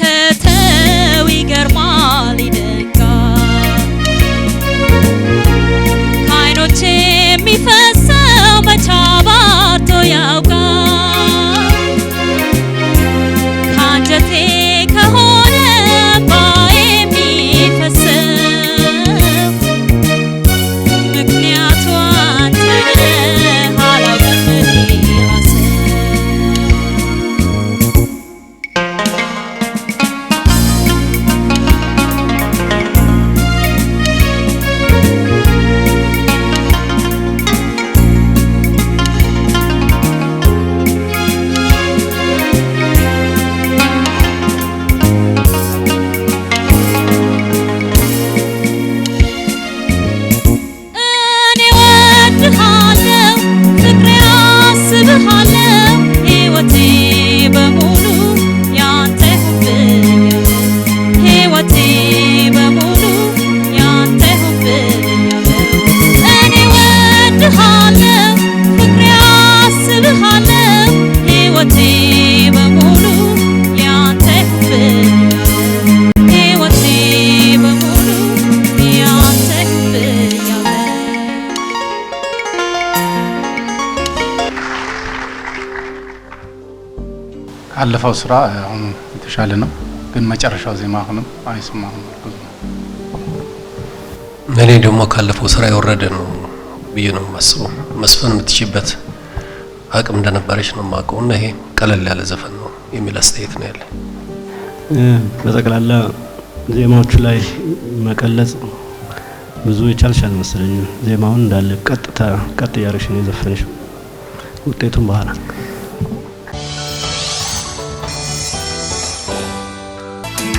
ሲከተው ይገርማል ይደንቃል ከዓይኖቼ የሚፈሰው መቼ አባርቶ ያውቃል ከአንጀቴ ከሆነ እንባዬ የሚፈሰው ምክንያቱ አንተ ነህ አላውቅም እኔ ራሴ አለፈው ስራ አሁን የተሻለ ነው ግን መጨረሻው ዜማ አሁንም አይስማም እኔ ደግሞ ካለፈው ስራ የወረደ ነው ብዬ ነው ማስበው መስፈን የምትችይበት አቅም እንደነበረች ነው ማቀውና ይሄ ቀለል ያለ ዘፈን ነው የሚል አስተያየት ነው ያለ በተቀላላ ዜማዎቹ ላይ መቀለጽ ብዙ ይቻልሻል መሰለኝ ዜማውን እንዳለ ቀጥ ያርሽ ነው ዘፈንሽ ውጤቱን በኋላ